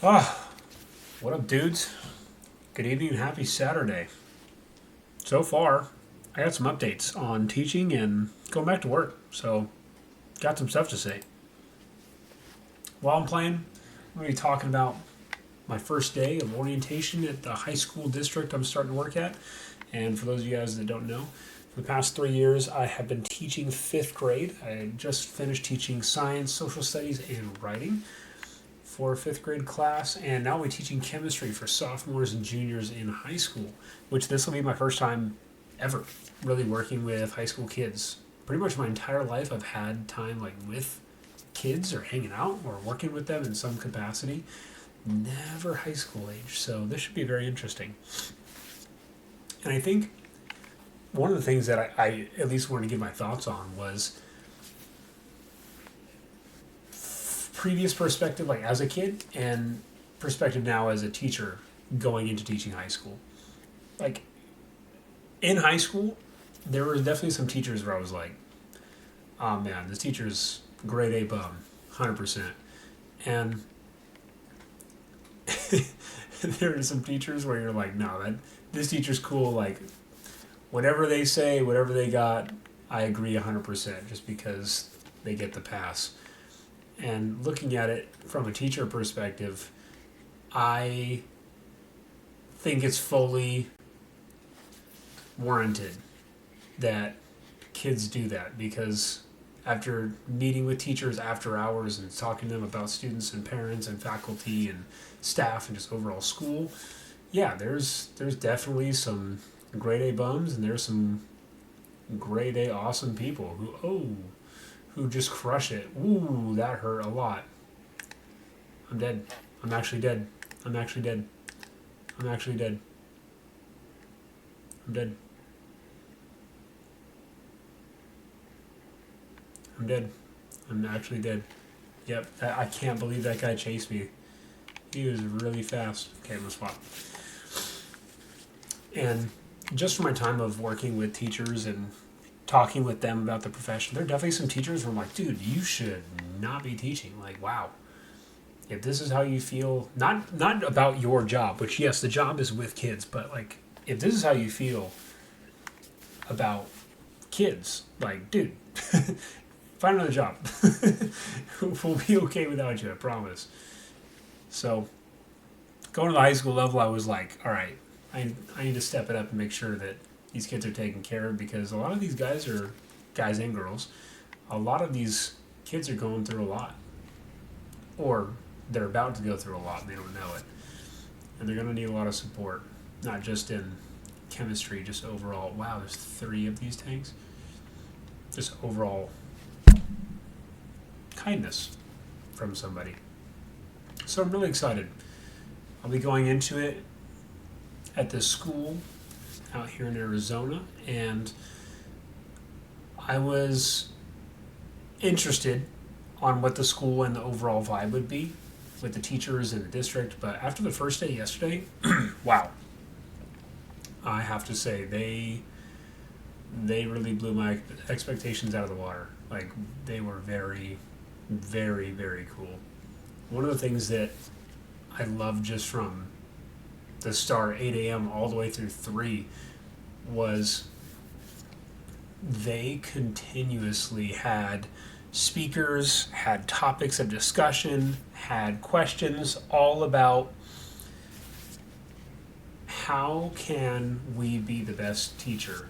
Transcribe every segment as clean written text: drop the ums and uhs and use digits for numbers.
Ah, what up, dudes? Good evening and happy Saturday. So far, I got some updates on teaching and going back to work, so got some stuff to say. While I'm playing, I'm going to be talking about my first day of orientation at the high school district I'm starting to work at. And for those of you guys that don't know, for the past 3 years, I have been teaching fifth grade. I just finished teaching science, social studies, and writing for a fifth grade class, and now we're teaching chemistry for sophomores and juniors in high school, which this will be my first time ever really working with high school kids. Pretty much my entire life I've had time like with kids or hanging out or working with them in some capacity. Never high school age, so this should be very interesting. And I think one of the things that I at least wanted to give my thoughts on was previous perspective, like as a kid, and perspective now as a teacher going into teaching high school. Like in high school, there were definitely some teachers where I was like, oh man, this teacher's grade A bum, 100%. And there are some teachers where you're like, no, that this teacher's cool. Like whatever they say, whatever they got, I agree 100% just because they get the pass. And looking at it from a teacher perspective, I think it's fully warranted that kids do that because after meeting with teachers after hours and talking to them about students and parents and faculty and staff and just overall school, yeah, there's definitely some grade A bums and there's some grade A awesome people who just crush it. Ooh, that hurt a lot. I'm dead. I'm actually dead. I'm actually dead. I'm actually dead. I'm dead. I'm dead. I'm actually dead. Yep. I can't believe that guy chased me. He was really fast. Okay, let's swap. And just for my time of working with teachers and talking with them about the profession, there are definitely some teachers where I'm like, dude, you should not be teaching. Like, wow. If this is how you feel, not about your job, which yes, the job is with kids, but like if this is how you feel about kids, like, dude, find another job. We'll be okay without you, I promise. So going to the high school level, I was like, all right, I need to step it up and make sure that these kids are taken care of because a lot of these guys and girls, a lot of these kids are going through a lot. Or they're about to go through a lot and they don't know it. And they're going to need a lot of support, not just in chemistry, just overall. Wow, there's 3 of these tanks. Just overall kindness from somebody. So I'm really excited. I'll be going into it at this school out here in Arizona, and I was interested on what the school and the overall vibe would be with the teachers and the district. But after the first day yesterday, wow, I have to say they really blew my expectations out of the water. Like they were very, very, very cool. One of the things that I love just from the start, 8 a.m. all the way through 3, was they continuously had speakers, had topics of discussion, had questions all about how can we be the best teacher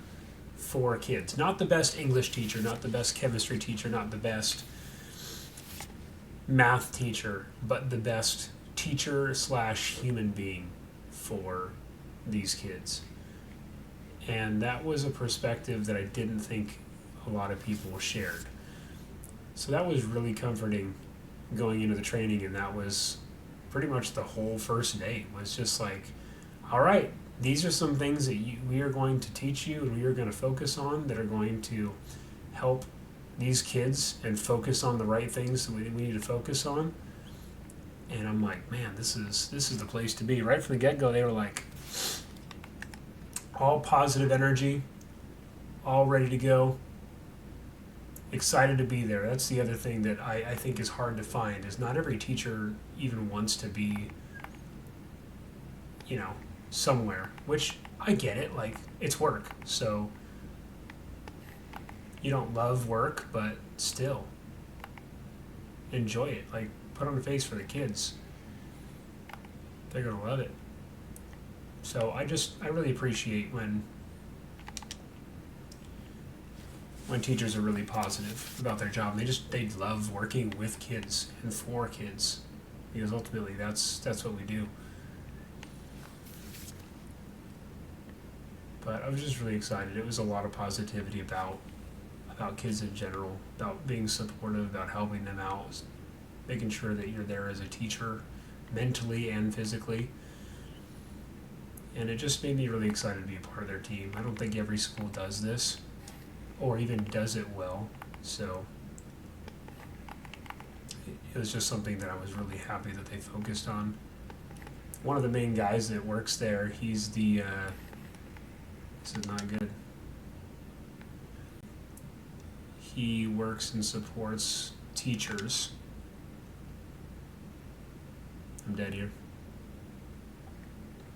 for kids. Not the best English teacher, not the best chemistry teacher, not the best math teacher, but the best teacher slash human being for these kids. And that was a perspective that I didn't think a lot of people shared. So that was really comforting going into the training, and that was pretty much the whole first day. It was just like, all right, these are some things that we are going to teach you and we are going to focus on that are going to help these kids and focus on the right things that we need to focus on. And I'm like, man, this is the place to be. Right from the get-go, they were like, all positive energy, all ready to go. excited to be there. That's the other thing that I think is hard to find is not every teacher even wants to be, you know, somewhere, which I get it. Like, it's work. So you don't love work, but still enjoy it. Like, put on a face for the kids. They're going to love it. So I really appreciate when teachers are really positive about their job. They love working with kids and for kids, because ultimately that's what we do. But I was just really excited. It was a lot of positivity about kids in general, about being supportive, about helping them out, making sure that you're there as a teacher, mentally and physically. And it just made me really excited to be a part of their team. I don't think every school does this, or even does it well. So it was just something that I was really happy that they focused on. One of the main guys that works there, he's the, this is not good. He works and supports teachers. I'm dead here.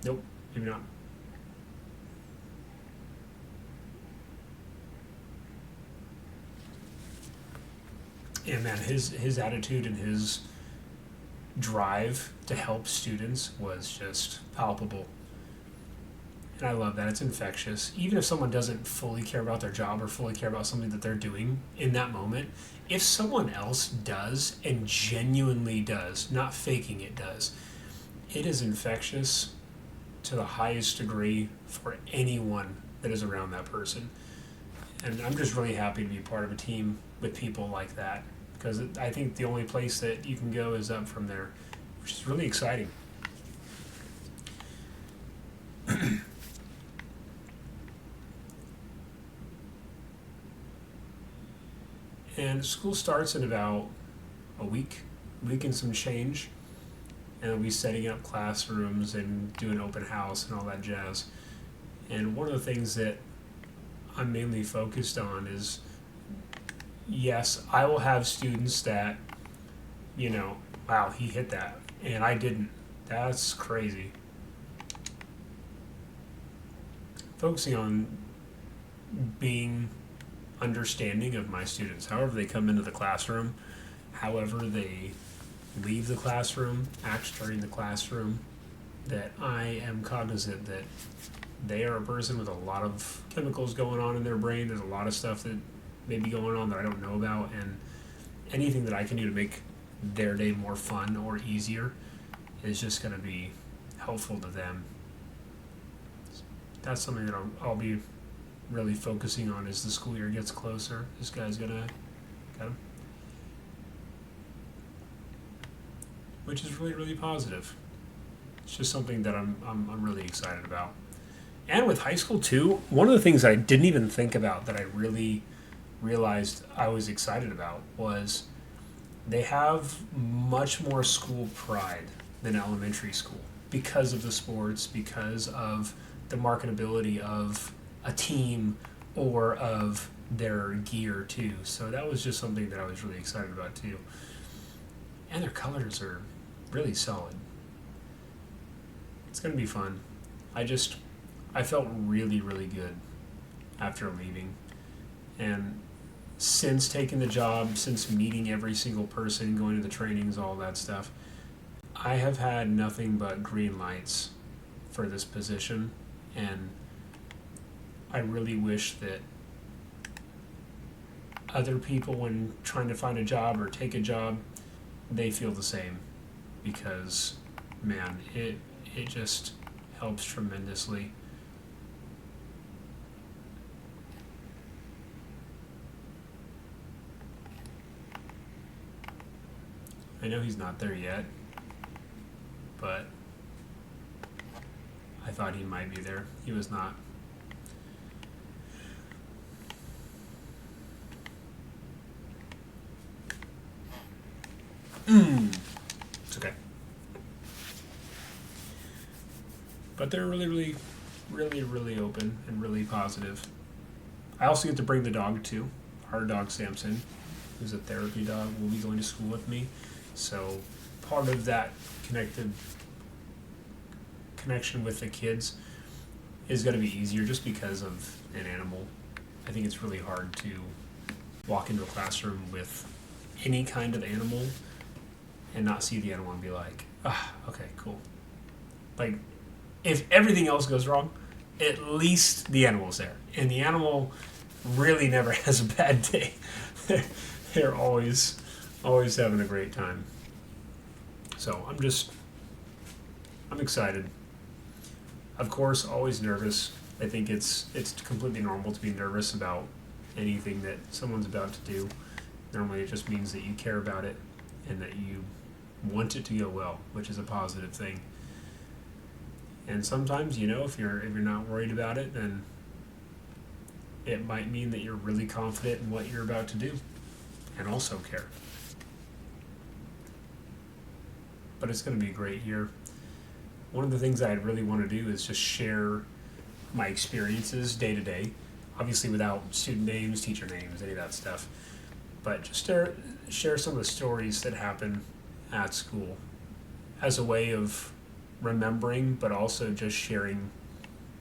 Nope, maybe not. And man, his attitude and his drive to help students was just palpable. And I love that. It's infectious. Even if someone doesn't fully care about their job or fully care about something that they're doing in that moment, if someone else does and genuinely does, not faking it does, it is infectious to the highest degree for anyone that is around that person. And I'm just really happy to be part of a team with people like that, because I think the only place that you can go is up from there, which is really exciting. And school starts in about a week and some change. And we'll be setting up classrooms and doing open house and all that jazz. And one of the things that I'm mainly focused on is, yes, I will have students that, wow, he hit that, and I didn't. That's crazy. Focusing on being understanding of my students, however they come into the classroom, however they leave the classroom, act during the classroom, that I am cognizant that they are a person with a lot of chemicals going on in their brain. There's a lot of stuff that may be going on that I don't know about, and anything that I can do to make their day more fun or easier is just going to be helpful to them. That's something that I'll be really focusing on as the school year gets closer. This guy's gonna got him, which is really, really positive. It's just something that I'm really excited about. And with high school too, one of the things I didn't even think about that I really realized I was excited about was they have much more school pride than elementary school because of the sports, because of the marketability of a team or of their gear too. So that was just something that I was really excited about too. And their colors are really solid. It's going to be fun. I felt really, really good after leaving. And since taking the job, since meeting every single person, going to the trainings, all that stuff, I have had nothing but green lights for this position. And I really wish that other people, when trying to find a job or take a job, they feel the same, because man, it just helps tremendously. I know he's not there yet, but I thought he might be there. He was not. It's okay. But they're really, really, really, really open and really positive. I also get to bring the dog too. our dog Samson, who's a therapy dog, will be going to school with me. So part of that connection with the kids is going to be easier just because of an animal. I think it's really hard to walk into a classroom with any kind of animal and not see the animal and be like, okay, cool. Like, if everything else goes wrong, at least the animal's there. And the animal really never has a bad day. They're always having a great time. So I'm excited. Of course, always nervous. I think it's completely normal to be nervous about anything that someone's about to do. Normally, it just means that you care about it and that you want it to go well, which is a positive thing. And sometimes, if you're not worried about it, then it might mean that you're really confident in what you're about to do and also care. But it's going to be a great year. One of the things I really want to do is just share my experiences day to day, obviously without student names, teacher names, any of that stuff, but just share some of the stories that happen at school as a way of remembering, but also just sharing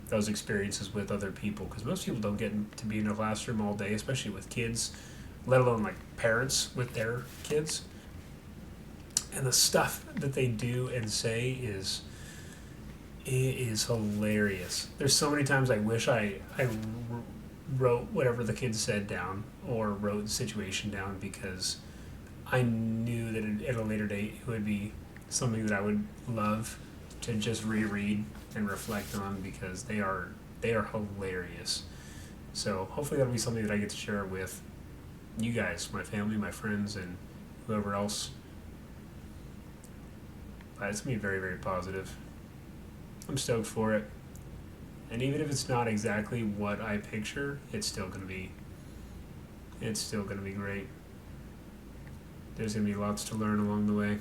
those experiences with other people, because most people don't get to be in a classroom all day, especially with kids, let alone like parents with their kids. And the stuff that they do and say is hilarious. There's so many times I wish I wrote whatever the kids said down or wrote the situation down, because I knew that at a later date it would be something that I would love to just reread and reflect on, because they are hilarious. So hopefully that'll be something that I get to share with you guys, my family, my friends, and whoever else. But it's going to be very, very positive. I'm stoked for it. And even if it's not exactly what I picture, it's still going to be great. There's going to be lots to learn along the way.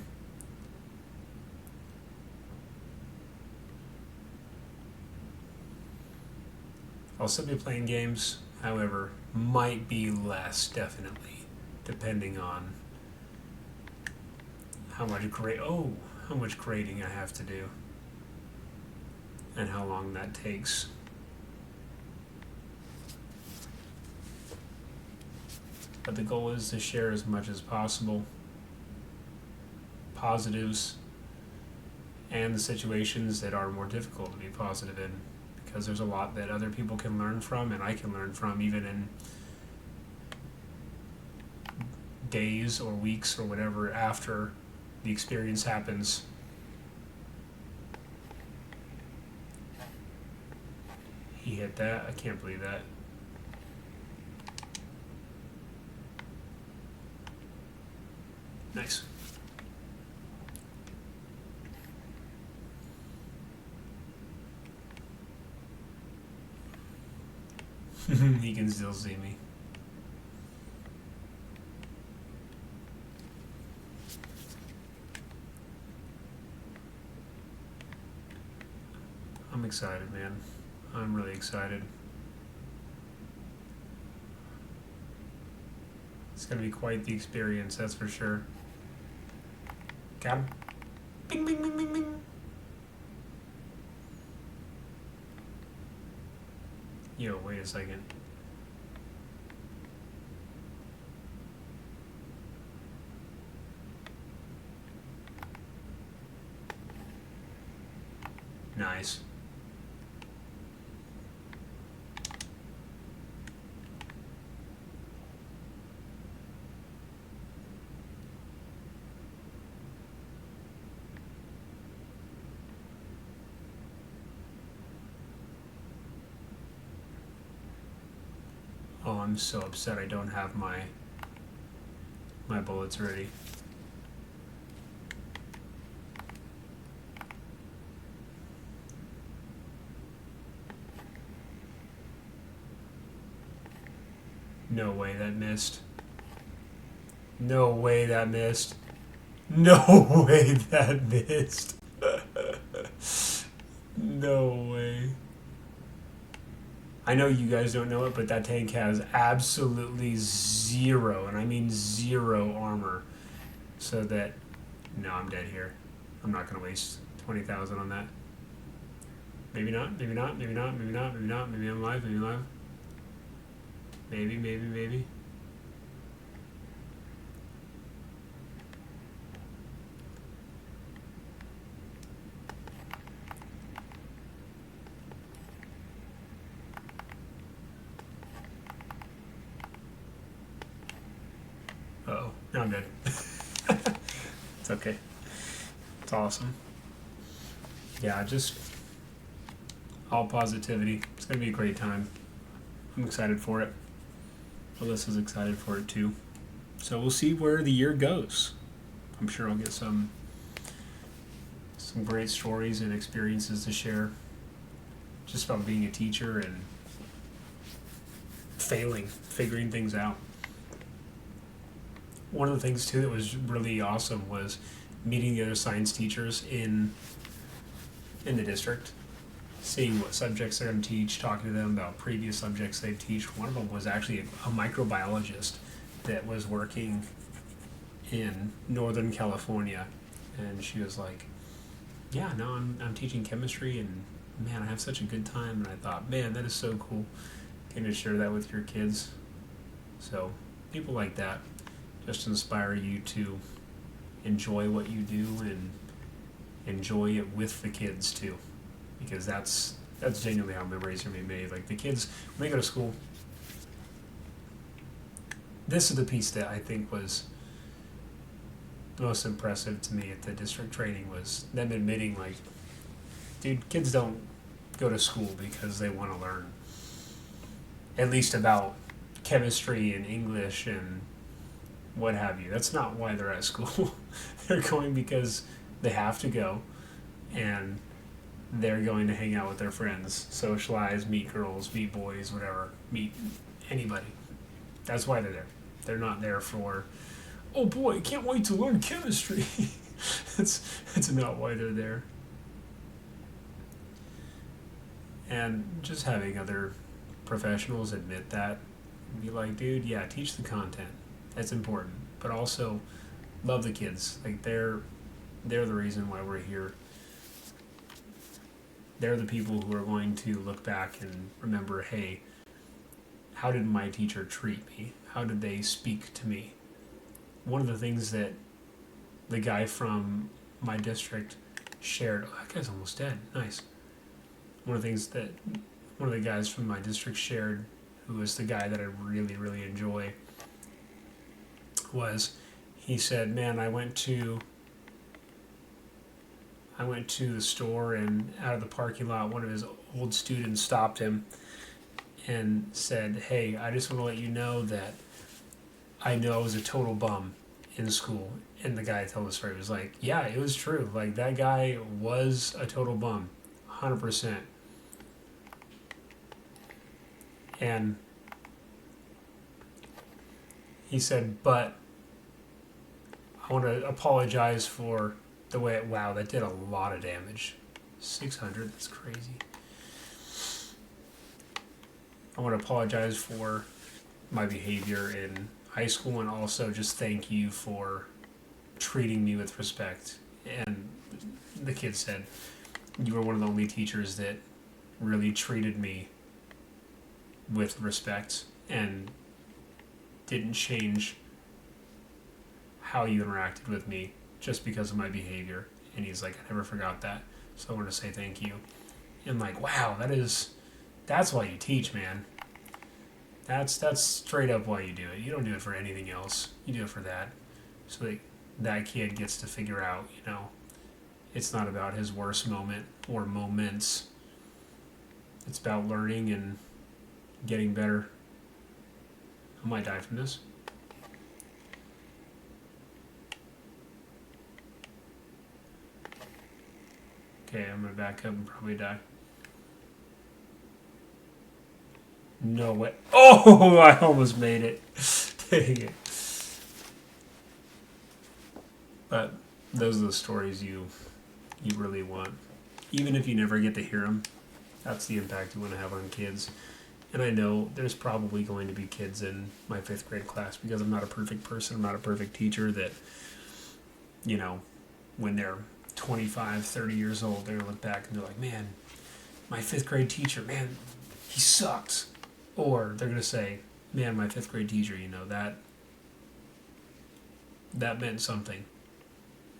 I'll still be playing games, however, might be less, definitely, depending on how much grading I have to do and how long that takes. But the goal is to share as much as possible, positives and the situations that are more difficult to be positive in, because there's a lot that other people can learn from and I can learn from, even in days or weeks or whatever after the experience happens. He hit that. I can't believe that. Nice. He can still see me. I'm excited, man. I'm really excited. It's going to be quite the experience, that's for sure. Got him. Bing, bing, bing, bing, bing. Yo, wait a second. Nice. Oh, I'm so upset I don't have my bullets ready. No way that missed. No way that missed. No way that missed. No way. I know you guys don't know it, but that tank has absolutely zero, and I mean zero armor. So that, no, I'm dead here. I'm not gonna waste 20,000 on that. Maybe not. Maybe not. Maybe not. Maybe not. Maybe not. Maybe I'm alive. Maybe I'm alive. Maybe. Maybe. Maybe. Uh-oh. Now I'm dead. It's okay. It's awesome. Yeah, just all positivity. It's going to be a great time. I'm excited for it. Alyssa's excited for it too. So we'll see where the year goes. I'm sure I'll get some great stories and experiences to share just about being a teacher and figuring things out. One of the things too that was really awesome was meeting the other science teachers in the district, seeing what subjects they're going to teach, talking to them about previous subjects they've taught. One of them was actually a microbiologist that was working in Northern California, and she was like, "Yeah, no, I'm teaching chemistry, and man, I have such a good time." And I thought, man, that is so cool. Can you share that with your kids? So people like that just inspire you to enjoy what you do and enjoy it with the kids too, because that's genuinely how memories are being made. Like the kids when they go to school, this is the piece that I think was most impressive to me at the district training was them admitting, like, dude, kids don't go to school because they want to learn, at least about chemistry and English and what have you. That's not why they're at school. They're going because they have to go, and they're going to hang out with their friends, socialize, meet girls, meet boys, whatever, meet anybody. That's why they're there. They're not there for, oh boy, I can't wait to learn chemistry. That's not why they're there. And just having other professionals admit that and be like, dude, yeah, teach the content. That's important. But also love the kids. Like they're the reason why we're here. They're the people who are going to look back and remember, hey, how did my teacher treat me? How did they speak to me? One of the things that the guy from my district shared, oh, that guy's almost dead. Nice. One of the things that one of the guys from my district shared, who was the guy that I really, really enjoy, was he said, man, I went to the store, and out of the parking lot, one of his old students stopped him and said, hey, I just want to let you know that I know I was a total bum in school. And the guy told the story. He was like, yeah, it was true. Like, that guy was a total bum, 100%. And he said, but I want to apologize for the way wow, that did a lot of damage. 600, that's crazy. I want to apologize for my behavior in high school, and also just thank you for treating me with respect. And the kid said, you were one of the only teachers that really treated me with respect and didn't change how you interacted with me just because of my behavior. And he's like, I never forgot that. So I want to say thank you. And like, wow, that's why you teach, man. That's straight up why you do it. You don't do it for anything else. You do it for that. So that kid gets to figure out, it's not about his worst moment or moments. It's about learning and getting better. I might die from this. Okay, I'm going to back up and probably die. No way. Oh, I almost made it. Dang it. But those are the stories you really want. Even if you never get to hear them, that's the impact you want to have on kids. And I know there's probably going to be kids in my fifth grade class, because I'm not a perfect person, I'm not a perfect teacher, that, when they're 25, 30 years old, they're going to look back and they're like, man, my fifth grade teacher, man, he sucked. Or they're going to say, man, my fifth grade teacher, that meant something.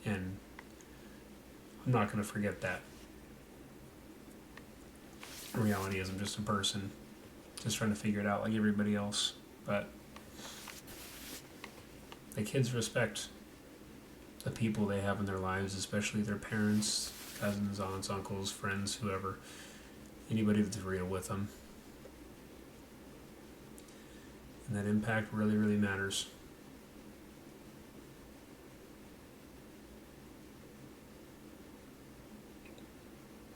And I'm not going to forget that. The reality is I'm just a person, just trying to figure it out like everybody else. But the kids respect the people they have in their lives, especially their parents, cousins, aunts, uncles, friends, whoever, anybody that's real with them. And that impact really, really matters.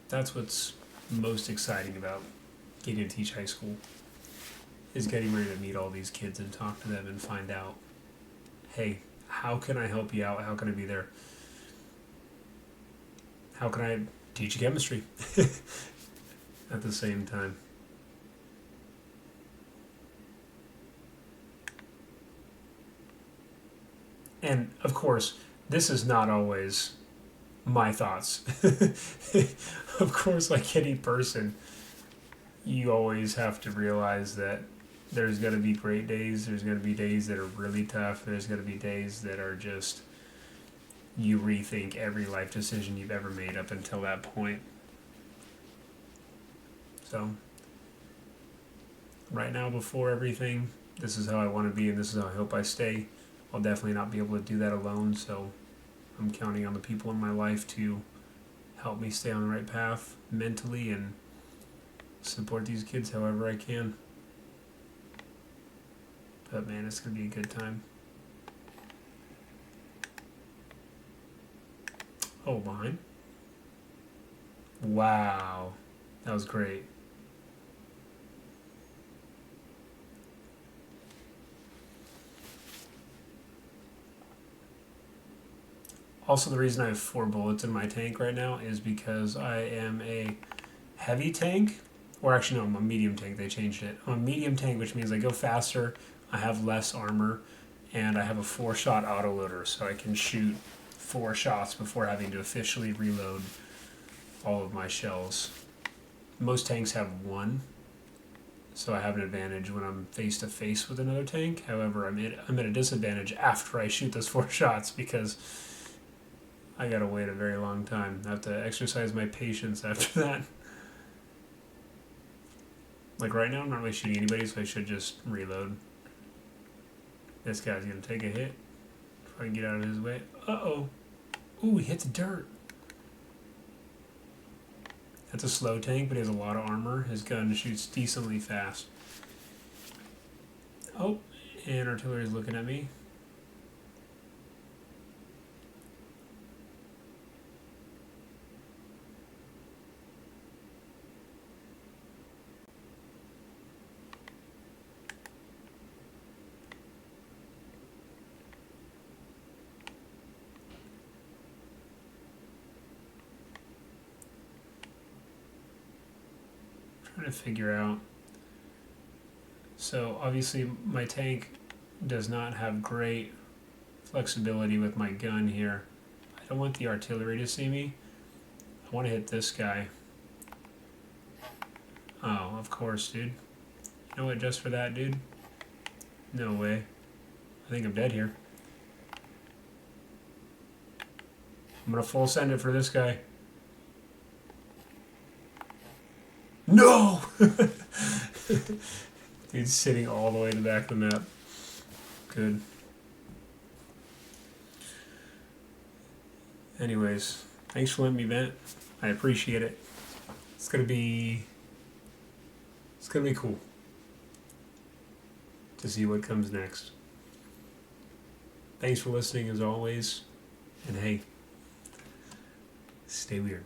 That's what's most exciting about getting to teach high school, is getting ready to meet all these kids and talk to them and find out, hey, how can I help you out? How can I be there? How can I teach you chemistry at the same time? And of course, this is not always my thoughts. Of course, like any person, you always have to realize that there's going to be great days, there's going to be days that are really tough, there's going to be days that are just, you rethink every life decision you've ever made up until that point. So, right now, before everything, this is how I want to be and this is how I hope I stay. I'll definitely not be able to do that alone, so I'm counting on the people in my life to help me stay on the right path mentally and support these kids however I can. But man, it's going to be a good time. Oh, behind? Wow. That was great. Also, the reason I have 4 bullets in my tank right now is because I am a heavy tank, or actually no, I'm a medium tank. They changed it. I'm a medium tank, which means I go faster, I have less armor, and I have a 4-shot autoloader, so I can shoot 4 shots before having to officially reload all of my shells. Most tanks have 1, so I have an advantage when I'm face to face with another tank. However, I'm at a disadvantage after I shoot those 4 shots, because I gotta wait a very long time. I have to exercise my patience after that. Like right now, I'm not really shooting anybody, so I should just reload. This guy's gonna take a hit if I can get out of his way. Uh-oh. Ooh, he hit the dirt. That's a slow tank, but he has a lot of armor. His gun shoots decently fast. Oh, and artillery's looking at me. Trying to figure out. So obviously my tank does not have great flexibility with my gun here. I don't want the artillery to see me. I want to hit this guy. Oh, of course, dude. You know what, just for that, dude? No way. I think I'm dead here. I'm gonna full send it for this guy. No! Dude's sitting all the way to the back of the map. Good. Anyways, thanks for letting me vent. I appreciate it. It's gonna be cool to see what comes next. Thanks for listening as always. And hey, stay weird.